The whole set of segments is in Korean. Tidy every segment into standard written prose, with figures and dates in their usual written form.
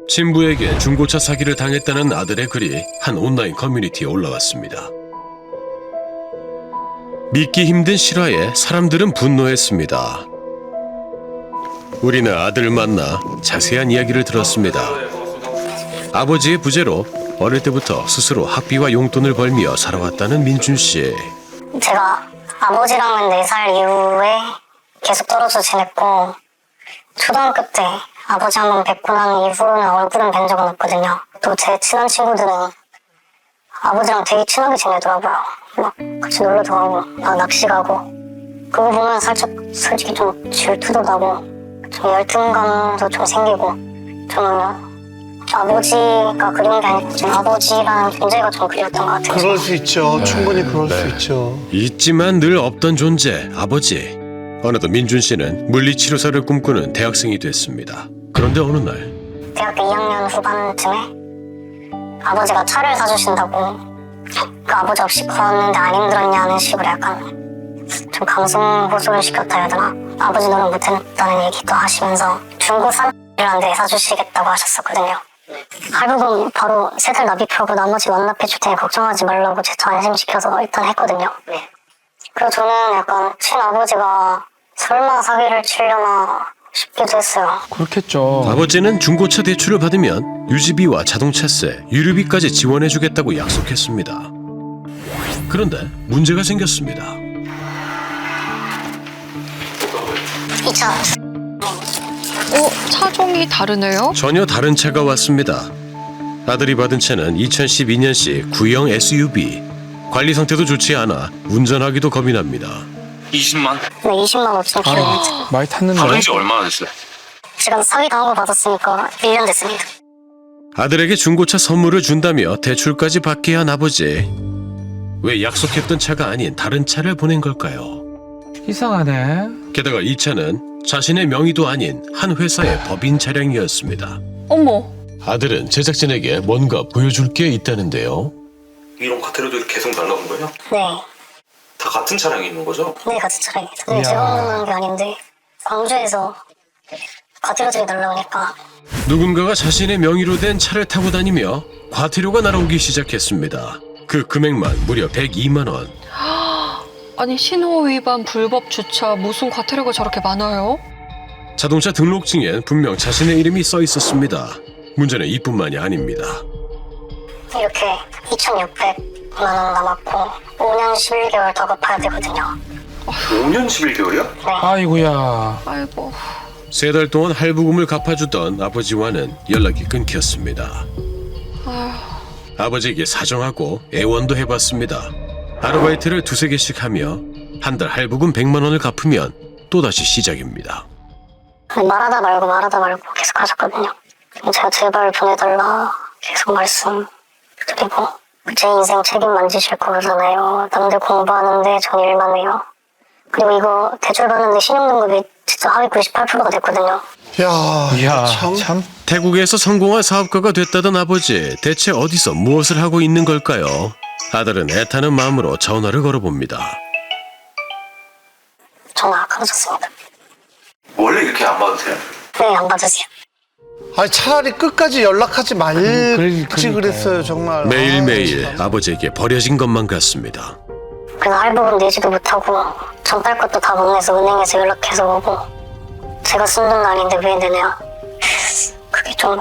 친부에게 중고차 사기를 당했다는 아들의 글이 한 온라인 커뮤니티에 올라왔습니다. 믿기 힘든 실화에 사람들은 분노했습니다. 우리는 아들을 만나 자세한 이야기를 들었습니다. 아버지의 부재로 어릴 때부터 스스로 학비와 용돈을 벌며 살아왔다는 민준 씨. 제가 아버지랑은 4살 이후에 계속 떨어져 지냈고 초등학교 때 아버지 한 번 뵙고 난 이후로는 얼굴은 뵌 적은 없거든요. 또 제 친한 친구들은 아버지랑 되게 친하게 지내더라고요. 막 같이 놀러도 가고 막 낚시 가고 그거 보면 살짝 솔직히 좀 질투도 나고 좀 열등감도 좀 생기고 좀 아버지가 그리운 게 아니고 좀 아버지라는 존재가 좀 그리웠던 것 같아요. 그럴 수 있죠. 충분히 그럴 수 있죠. 있지만 늘 없던 존재 아버지. 어느덧 민준 씨는 물리치료사를 꿈꾸는 대학생이 됐습니다. 그런데 어느 날 대학교 2학년 후반쯤에 아버지가 차를 사주신다고 그 아버지 없이 걷는데 안 힘들었냐는 식으로 약간 좀 감성 호소를 시켰다 해야 되나? 아버지 노력 못했다는 얘기도 하시면서 중고 산이라는 데 사주시겠다고 하셨었거든요. 할부금 바로 3달 납입하고 나머지 완납해 줄 테니 걱정하지 말라고 제 차 안심시켜서 일단 했거든요. 그리고 저는 약간 친아버지가 설마 사기를 치려나 싶기도 했어요. 그렇겠죠. 아버지는 중고차 대출을 받으면 유지비와 자동차세, 유류비까지 지원해주겠다고 약속했습니다. 그런데 문제가 생겼습니다. 이 차 차종이 다르네요? 전혀 다른 차가 왔습니다. 아들이 받은 차는 2012년식 구형 SUV. 관리 상태도 좋지 않아 운전하기도 겁이 납니다. 20만? 네, 20만 5천 킬로미터. 많이 탔는데. 받은 지 얼마나 됐어요? 제가 사기 당하고 받았으니까 1년 됐습니다. 아들에게 중고차 선물을 준다며 대출까지 받게 한 아버지. 왜 약속했던 차가 아닌 다른 차를 보낸 걸까요? 이상하네. 게다가 이 차는 자신의 명의도 아닌 한 회사의 법인 차량이었습니다. 어머, 아들은 제작진에게 뭔가 보여줄 게 있다는데요. 이런 과태료도 계속 날라온 거예요? 네, 다 같은 차량이 있는 거죠? 네 같은 차량입니다. 근데 제가 운전한 게 아닌데 광주에서 과태료들이 날라오니까 누군가가 자신의 명의로 된 차를 타고 다니며 과태료가 날아오기 시작했습니다. 그 금액만 무려 102만 원. 아니 신호 위반 불법 주차 무슨 과태료가 저렇게 많아요? 자동차 등록증엔 분명 자신의 이름이 써 있었습니다. 문제는 이뿐만이 아닙니다. 이렇게 2,600만 원 남았고 5년 11개월 더 갚아야 되거든요. 5년 11개월이요? 아이고야. 아이고. 3달 동안 할부금을 갚아주던 아버지와는 연락이 끊겼습니다. 아버지에게 사정하고 애원도 해봤습니다. 아르바이트를 2-3개씩 하며 한 달 할부금 100만 원을 갚으면 또다시 시작입니다. 말하다 말고 계속 하셨거든요. 제가 제발 보내달라 계속 말씀 드리고 제 인생 책임만 지실 거잖아요. 남들 공부하는데 전 일만 해요. 그리고 이거 대출 받는데 신용등급이 진짜 하위 98%가 됐거든요. 이야, 참. 참. 태국에서 성공한 사업가가 됐다던 아버지, 대체 어디서 무엇을 하고 있는 걸까요? 아들은 애타는 마음으로 전화를 걸어봅니다. 전화 끊어졌습니다. 원래 이렇게 안 받으세요? 네, 안 받으세요. 아니 차라리 끝까지 연락하지 말지 그러니까요. 그랬어요 정말. 매일매일 참. 아버지에게 버려진 것만 같습니다. 그래서 할부금 내지도 못하고 전 딸 것도 다 못 내서 은행에서 연락해서 오고 제가 쓴 돈 아닌데 왜 내냐. 그게 좀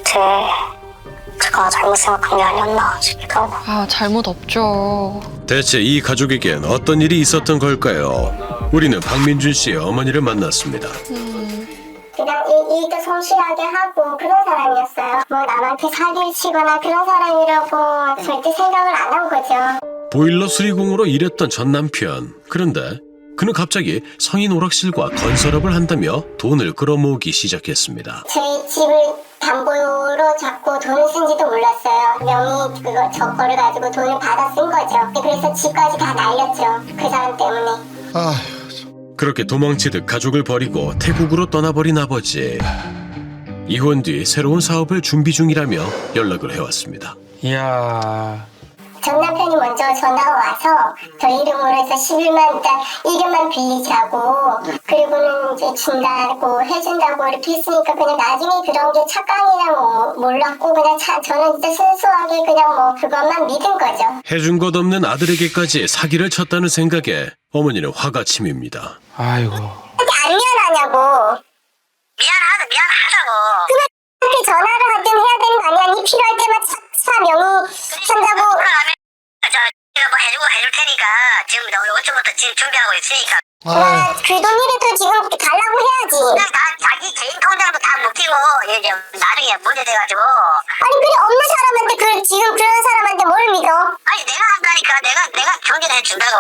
제가 잘못 생각한 게 아니었나 싶기도 하고. 아 잘못 없죠. 대체 이 가족에겐 어떤 일이 있었던 걸까요? 우리는 박민준 씨의 어머니를 만났습니다. 그냥 일도 성실하게 하고 그런 사람이었어요. 뭐 남한테 사기를 치거나 그런 사람이라고 절대 생각을 안 한 거죠. 보일러 수리공으로 일했던 전 남편. 그런데 그는 갑자기 성인 오락실과 건설업을 한다며 돈을 끌어모으기 시작했습니다. 저희 집을 담보로 잡고 돈을 쓴지도 몰랐어요. 명의 저 거를 가지고 돈을 받아 쓴 거죠. 그래서 집까지 다 날렸죠. 그 사람 때문에. 그렇게 도망치듯 가족을 버리고 태국으로 떠나버린 아버지. 이혼 뒤 새로운 사업을 준비 중이라며 연락을 해왔습니다. 이야. 전 남편이 먼저 전화가 와서 저희 이름으로 해서 11만 일단 이름만 빌리자고 그리고는 이제 준다고 해준다고 이렇게 했으니까 그냥 나중에 그런 게 착각이랑 몰랐고 그냥 저는 진짜 순수하게 그냥 뭐 그것만 믿은 거죠. 해준 것 없는 아들에게까지 사기를 쳤다는 생각에 어머니는 화가 치밉니다. 아이고. 안 미안하냐고. 미안하다고. 그냥 전화를 하든 해야 되는 거 아니야? 니 필요할 때만 차 명의 산다고. 제가 뭐 해줄 테니까 지금 나 오늘 5초부터 지금 준비하고 있으니까 그 돈이라도 지금 달라고 해야지. 그냥 다 자기 개인 통장도 다 묶이고 이제 나중에 문제돼가지고 아니 그래 없는 사람한테 지금 그런 사람한테 뭘 믿어? 아니 내가 한다니까 내가 경제를 해준다고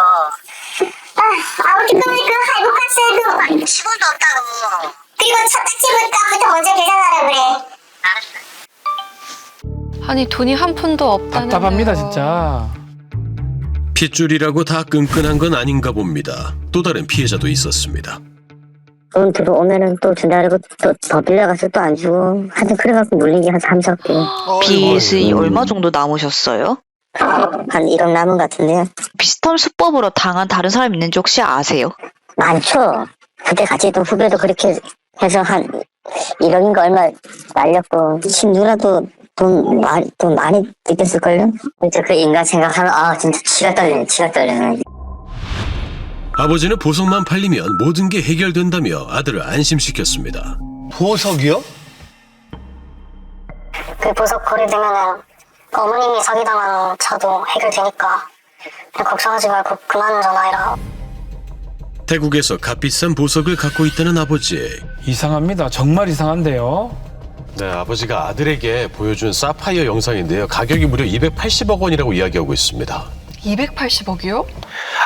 아무튼 그 할부값에 10원도 없다고 그리고 첫째부터 먼저 계산하라 그래. 아니 돈이 한 푼도 없다는. 답답합니다 진짜. 핏줄이라고 다 끈끈한 건 아닌가 봅니다. 또 다른 피해자도 있었습니다. 돈 들어오면은 또 준다 그러고 또 더 빌려가서 또 안 주고 하여튼 그래갖고 물린 게 한 3, 4개. 빚이 얼마 정도 남으셨어요? 한 1억 남은 것 같은데요. 비슷한 수법으로 당한 다른 사람 있는지 혹시 아세요? 많죠. 그때 같이 또 후배도 그렇게 해서 한 1억인가 얼마 날렸고 친 누나도 돈 많이 느꼈을걸요? 진짜 그 인간 생각하면 진짜 치가 떨리네. 아버지는 보석만 팔리면 모든 게 해결된다며 아들을 안심시켰습니다. 보석이요? 그 보석 거래되면은 어머님이 사기당한 차도 해결되니까 그냥 걱정하지 말고 그만 전화해라. 태국에서 값비싼 보석을 갖고 있다는 아버지. 이상합니다. 정말 이상한데요. 네, 아버지가 아들에게 보여준 사파이어 영상인데요. 가격이 무려 280억 원이라고 이야기하고 있습니다. 280억이요?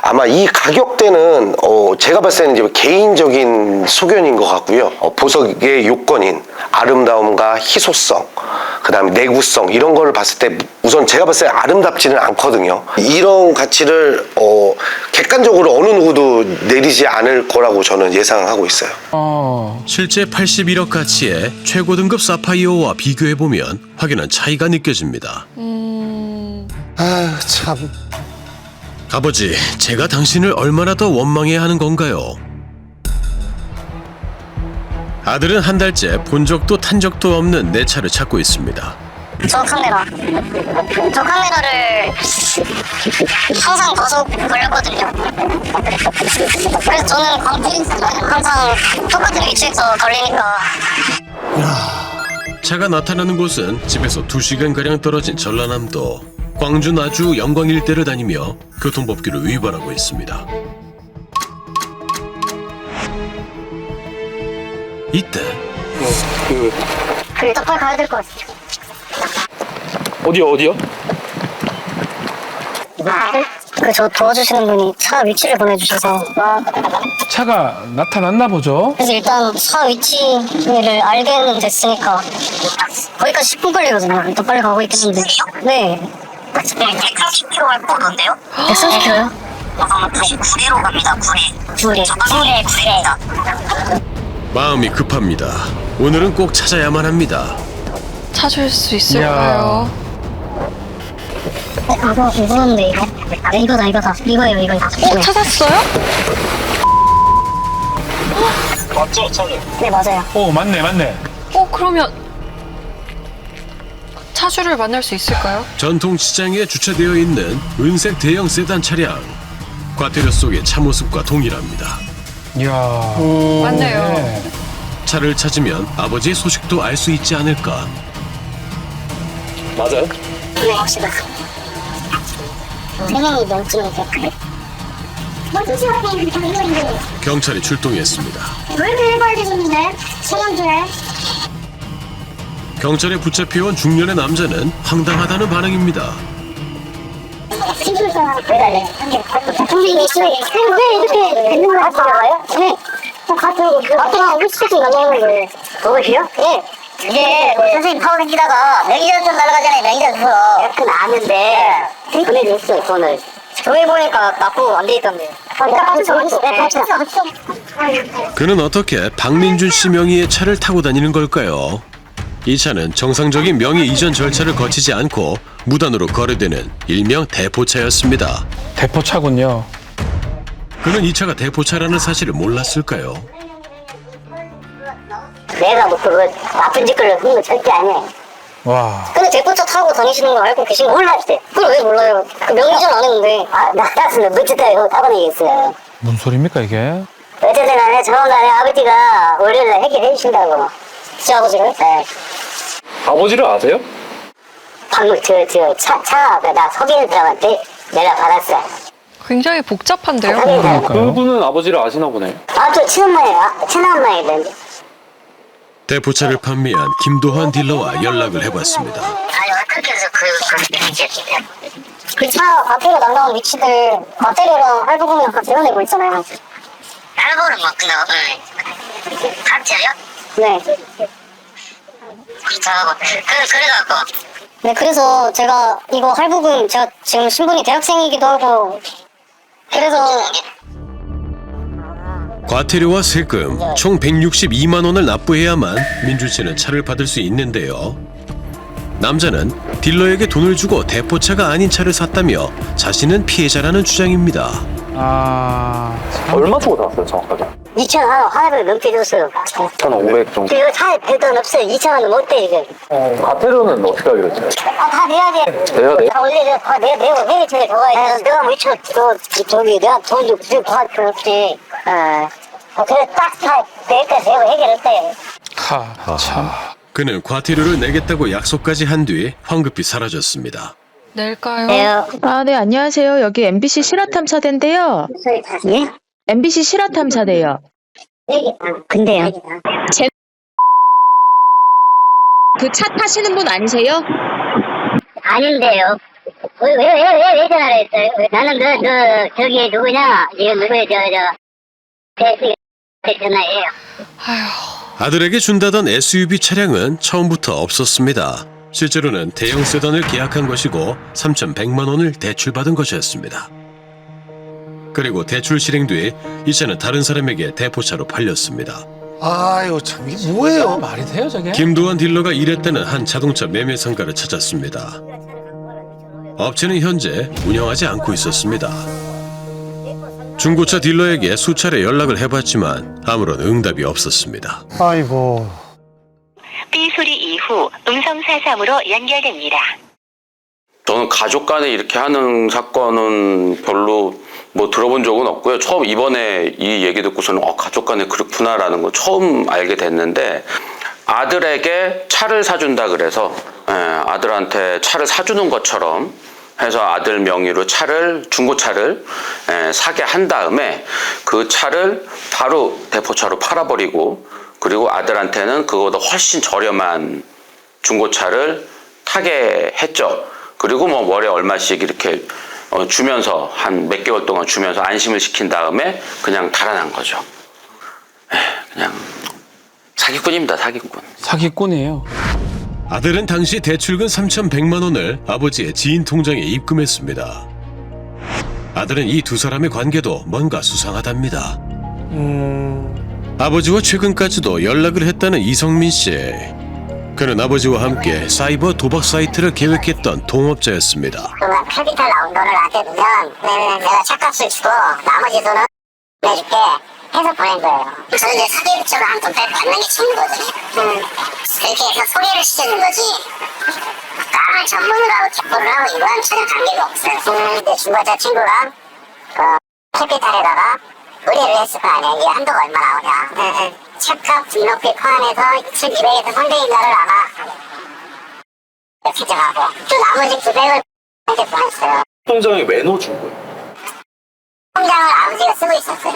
아마 이 가격대는 제가 봤을 때는 이제 개인적인 소견인 것 같고요. 보석의 요건인 아름다움과 희소성, 그다음에 내구성 이런 거를 봤을 때 우선 제가 봤을 때 아름답지는 않거든요. 이런 가치를 객관적으로 어느 누구도 내리지 않을 거라고 저는 예상하고 있어요. 실제 81억 가치의 최고 등급 사파이어와 비교해보면 확연한 차이가 느껴집니다. 아유 참. 아버지, 제가 당신을 얼마나 더 원망해야 하는 건가요? 아들은 한 달째 본 적도 탄 적도 없는 내 차를 찾고 있습니다. 저 카메라를 항상 계속 걸렸거든요. 그래서 저는 항상 똑같은 위치에서 걸리니까. 차가 나타나는 곳은 집에서 2시간가량 떨어진 전라남도. 광주 나주 영광 일대를 다니며 교통법규를 위반하고 있습니다. 이때 그 일단 빨리 가야 될 것 같아요. 어디요? 저 도와주시는 분이 차 위치를 보내주셔서 차가 나타났나 보죠. 그래서 일단 차 위치를 알게는 됐으니까 거기까지 10분 걸리거든요. 일단 빨리 가고 있겠는데. 네. 130km 갈 거던데요? 130km요? 99리로 갑니다. 9리. 9리. 마음이 급합니다. 오늘은 꼭 찾아야만 합니다. 찾을 수 있을까요? 무서운데 이거? 이거다. 이거예요. 찾았어요? 맞죠, 차는? 네, 맞아요. 맞네. 그러면 차주를 만날 수 있을까요? 전통시장에 주차되어 있는 은색 대형 세단 차량. 과태료 속의 차 모습과 동일합니다. 이야. 맞네요. 네. 차를 찾으면 아버지의 소식도 알 수 있지 않을까. 맞아요? 네, 확실히. 3명이 넘치면서. 경찰이 출동했습니다. 왜 이렇게 해봐야 되는데? 3년 전에. 경찰에 붙잡혀온 중년의 남자는 황당하다는 반응입니다. 선생님이 왜 이렇게 되는 거 같아요? 네. 아빠가 우리 스테이션 넘어오는 그것이요? 네. 이게 선생님 파워 생기다가 명의전 좀 날아가잖아요. 명의전 주소 그건 아는데 보내줬어요, 돈을. 저기 보니까 납부 안 돼 있던데. 그는 어떻게 박민준 씨 명의의 차를 타고 다니는 걸까요? 이 차는 정상적인 명의 이전 절차를 거치지 않고 무단으로 거래되는 일명 대포차였습니다. 대포차군요. 그는 이 차가 대포차라는 사실을 몰랐을까요? 내가 뭐 그거 나쁜 짓을 한 거 절대 아니에요. 와. 근데 대포차 타고 다니시는 거 알고 계신 거 몰랐어요. 그걸 왜 몰라요? 그 명의전 안 했는데. 나는 멋지다 타고 다니겠어요. 뭔 소리입니까 이게? 어쨌든 간에 조만간에 아버지가 월요일날 해결해 주신다고. 제 아버지를? 네. 아버지를 아세요? 방금 나 속이는 사람한테 내가 받았어. 굉장히 복잡한데요? 그러니까요. 그분은 아버지를 아시나 보네요. 또 친엄마이던데. 대포차를 판매한 김도환 딜러와 연락을 해봤습니다. 아니 어떻게 해서 그 차 과태료 날라온 위치들 과태료랑 할부금이랑 같이 연내고 있잖아요. 할부를 뭐 그냥 같이요? 네. 그렇다고 그래갖고 네, 그래서 제가 이거 할부금 제가 지금 신분이 대학생이기도 하고 그래서 과태료와 세금 총 162만 원을 납부해야만 민준 씨는 차를 받을 수 있는데요. 남자는 딜러에게 돈을 주고 대포차가 아닌 차를 샀다며 자신은 피해자라는 주장입니다. 얼마 주고 샀어요 정확하게? 2,000원 하나를 넘게 줬어요. 2,500 정도. 이거 차에 별돈 없어요. 2,000원은 못 돼, 이거. 과태료는 어떻게 하기로 했어요? 다 내야 돼. 내야 돼? 원래 다 내고 해야지. 내가 뭐 저기 내가 돈도 받을 필요 없지. 그래 딱 내일까지 내고 해결했어요. 참. 그는 과태료를 내겠다고 약속까지 한 뒤 황급히 사라졌습니다. 낼까요? 네, 안녕하세요. 여기 MBC 실화탐사대인데요. 예? MBC 실화탐사대요. 근데요. 그 차 타시는 분 아니세요? 아닌데요. 왜 전화를 했어요? 나는 저기 누구냐? 이거 누구야, 전화예요. 아들에게 준다던 SUV 차량은 처음부터 없었습니다. 실제로는 대형 세단을 계약한 것이고 3,100만 원을 대출받은 것이었습니다. 그리고 대출 실행 뒤 이 차는 다른 사람에게 대포차로 팔렸습니다. 아유 참 이게 뭐예요? 말이 돼요 저게? 김도환 딜러가 일했다는 한 자동차 매매 상가를 찾았습니다. 업체는 현재 운영하지 않고 있었습니다. 중고차 딜러에게 수차례 연락을 해봤지만 아무런 응답이 없었습니다. 아이고. 삐 소리 이후 음성사삼으로 연결됩니다. 저는 가족 간에 이렇게 하는 사건은 별로 뭐 들어본 적은 없고요. 처음 이번에 이 얘기 듣고서는 가족 간에 그렇구나라는 거 처음 알게 됐는데, 아들에게 차를 사준다 그래서 아들한테 차를 사주는 것처럼 해서 아들 명의로 중고차를 사게 한 다음에 그 차를 바로 대포차로 팔아버리고, 그리고 아들한테는 그거보다 훨씬 저렴한 중고차를 타게 했죠. 그리고 뭐 월에 얼마씩 이렇게 주면서 한 몇 개월 동안 주면서 안심을 시킨 다음에 그냥 달아난 거죠. 그냥 사기꾼입니다, 사기꾼. 사기꾼이에요. 아들은 당시 대출금 3,100만 원을 아버지의 지인 통장에 입금했습니다. 아들은 이 두 사람의 관계도 뭔가 수상하답니다. 아버지와 최근까지도 연락을 했다는 이성민 씨. 그는 아버지와 함께 사이버 도박 사이트를 계획했던 동업자였습니다. 그러면 캐피탈 나온 돈을 나한테 주면 내가 차값을 주고 나머지 돈은 내줄게 해서 보낸 거예요. 저는 이제 사기업체로 한 돈 받는 게 좋은 거거든요. 그렇게 해서 소개를 시켜준 거지. 깡을 전문으로 하고 기포를 하고 이거랑 전혀 관계가 없어요. 근데 중고차 친구랑 그 캐피탈에다가 의뢰를 했을 거 아니야. 이게 한도가 얼마 나오냐. 차값 등록비 포함해서 2,200에서 300인 날을 아마 책정하고 또 나머지 900을 한테 보냈어요. 통장에 왜 넣어준 거예요? 통장을 아버지가 쓰고 있었어요.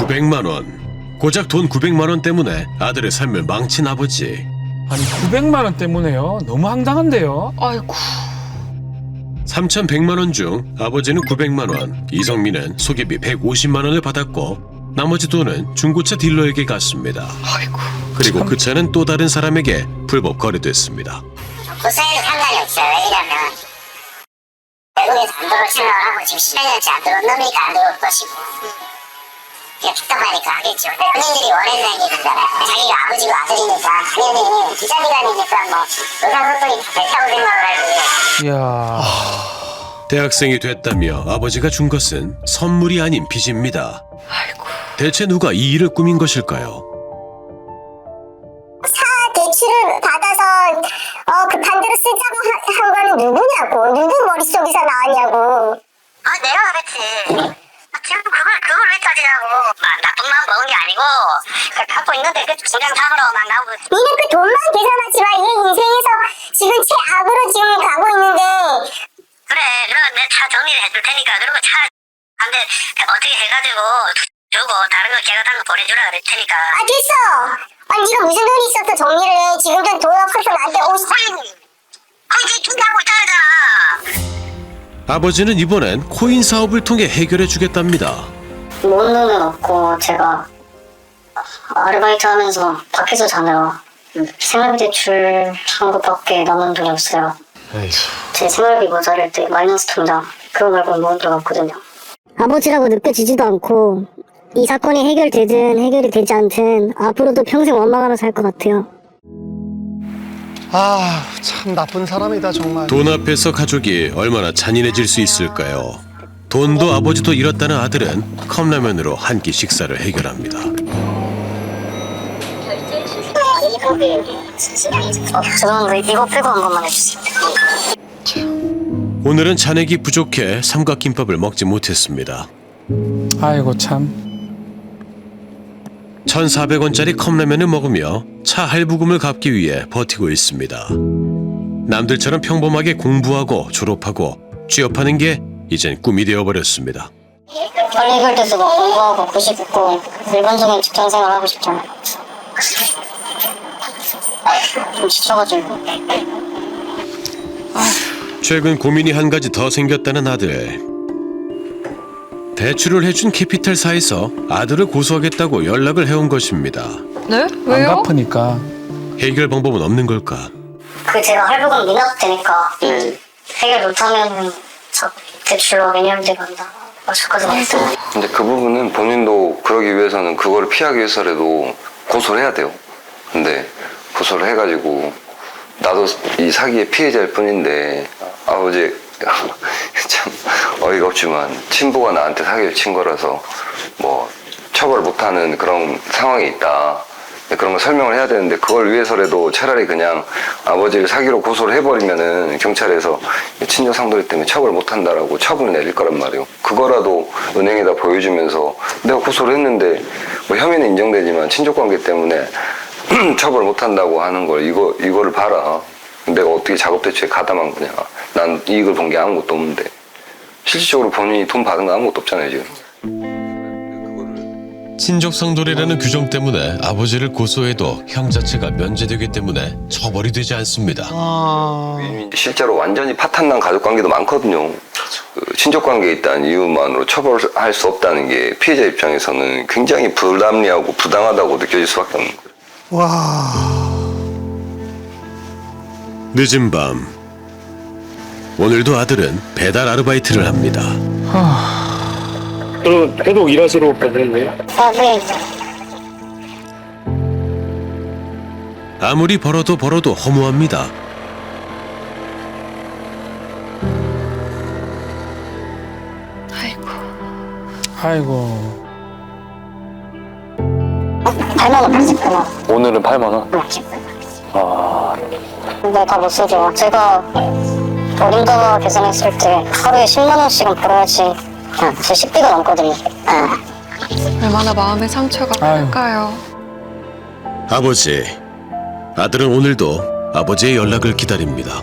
900만 원. 고작 돈 900만 원 때문에 아들의 삶을 망친 아버지. 아니 900만 원 때문에요? 너무 황당한데요? 아이고. 3,100만 원 중 아버지는 900만 원, 이성민은 소개비 150만 원을 받았고 나머지 돈은 중고차 딜러에게 갔습니다. 아이고. 그리고 그 차는 또 다른 사람에게 불법 거래됐습니다. 그 사이는 상관이 없어요. 왜냐면 외국에서 안 들어올 생각을 하고 지금 10년째 안 들어온 놈이니까 안 들어올 것이고, 그냥 답답하니까 하겠죠. 본인들이 원하는 얘기잖아요. 자기가 아버지고 아들이니까 당연히 기자기관이니까 뭐 의사소통이 다 됐다고 생각을 하지. 이야. 대학생이 됐다며 아버지가 준 것은 선물이 아닌 빚입니다. 대체 누가 이 일을 꾸민 것일까요? 대출을 받아서 급한 대로 쓰자고 한 거는 누구냐고. 누구 머릿속에서 나왔냐고. 내가 그랬지. 지금 그걸 왜 따지냐고. 나쁜 마음 먹은 게 아니고 그걸 갖고 있는데 그 중간상으로 막 나오고. 니는 그 돈만 계산하지 마. 얘 인생에서 지금 최악으로 지금 가고 있는데. 그래 그럼 내 차 정리를 해줄 테니까 그리고 차 한대 어떻게 해가지고 주고 다른 거 걔가 단 거 보내주라 그럴 테니까. 됐어. 아니 네가 무슨 돈이 있어서 정리를 해. 지금 돈 없어서 나한테 50. 거기 준다고 있잖아. 아버지는 이번엔 코인 사업을 통해 해결해 주겠답니다. 모은 돈은 없고 제가 아르바이트 하면서 밖에서 자네요. 생활비 대출 한 것밖에 남은 돈이 없어요. 제 생활비 모자랄 때 마이너스 통장 그거 말고 모은 돈 없거든요. 아버지라고 느껴지지도 않고 이 사건이 해결되든 해결이 되지 않든 앞으로도 평생 원망하며 살 것 같아요. 아, 참 나쁜 사람이다 정말. 돈 앞에서 가족이 얼마나 잔인해질 수 있을까요? 돈도 아버지도 잃었다는 아들은 컵라면으로 한 끼 식사를 해결합니다. 죄송한데 이거 빼고 한 번만 해주세요. 오늘은 잔액이 부족해 삼각김밥을 먹지 못했습니다. 아이고 참. 1,400원짜리 컵라면을 먹으며 차 할부금을 갚기 위해 버티고 있습니다. 남들처럼 평범하게 공부하고 졸업하고 취업하는 게 이젠 꿈이 되어버렸습니다. 빨리 해결돼서 막 공부하고 고시 붙고 일반적인 직장생활 하고 싶잖아요. 좀 지쳐가지고. 최근 고민이 한 가지 더 생겼다는 아들. 대출을 해준 캐피탈사에서 아들을 고소하겠다고 연락을 해온 것입니다. 네? 안 왜요? 갚으니까. 해결 방법은 없는 걸까? 제가 할부금 미납되니까 해결 못하면 저 대출로 매년대 간다. 저까지 말했어요. 근데 그 부분은 본인도 그러기 위해서는 그거를 피하기 위해서라도 고소를 해야 돼요. 근데 고소를 해가지고 나도 이 사기의 피해자일 뿐인데 아버지 참 어이가 없지만 친부가 나한테 사기를 친 거라서 뭐 처벌 못하는 그런 상황이 있다. 그런 걸 설명을 해야 되는데 그걸 위해서라도 차라리 그냥 아버지를 사기로 고소를 해버리면은 경찰에서 친족 상도리 때문에 처벌 못한다라고 처분을 내릴 거란 말이에요. 그거라도 은행에다 보여주면서 내가 고소를 했는데 뭐 혐의는 인정되지만 친족 관계 때문에 처벌 못한다고 하는 걸 이거를 봐라. 내가 어떻게 작업 대출에 가담한 거냐. 난 이익을 본 게 아무것도 없는데 실질적으로 본인이 돈 받은 거 아무것도 없잖아요 지금. 친족상돌이라는 규정 때문에 아버지를 고소해도 형 자체가 면제되기 때문에 처벌이 되지 않습니다. 실제로 완전히 파탄난 가족관계도 많거든요. 그 친족관계에 있다는 이유만으로 처벌할 수 없다는 게 피해자 입장에서는 굉장히 불합리하고 부당하다고 느껴질 수밖에 없는 거예요. 와. 늦은 밤 오늘도 아들은 배달 아르바이트를 합니다. 그럼 계속 일하시러 가겠네요? 네. 아무리 벌어도 허무합니다. 아이고. 8만 원 받았구나. 오늘은 8만 원? 근데 다 못 쓰죠. 제가 어림도가 계산했을 때 하루에 10만 원씩은 벌어야지 제 식비가 넘거든요. 얼마나 마음의 상처가 아유. 클까요? 아버지, 아들은 오늘도 아버지의 연락을 기다립니다.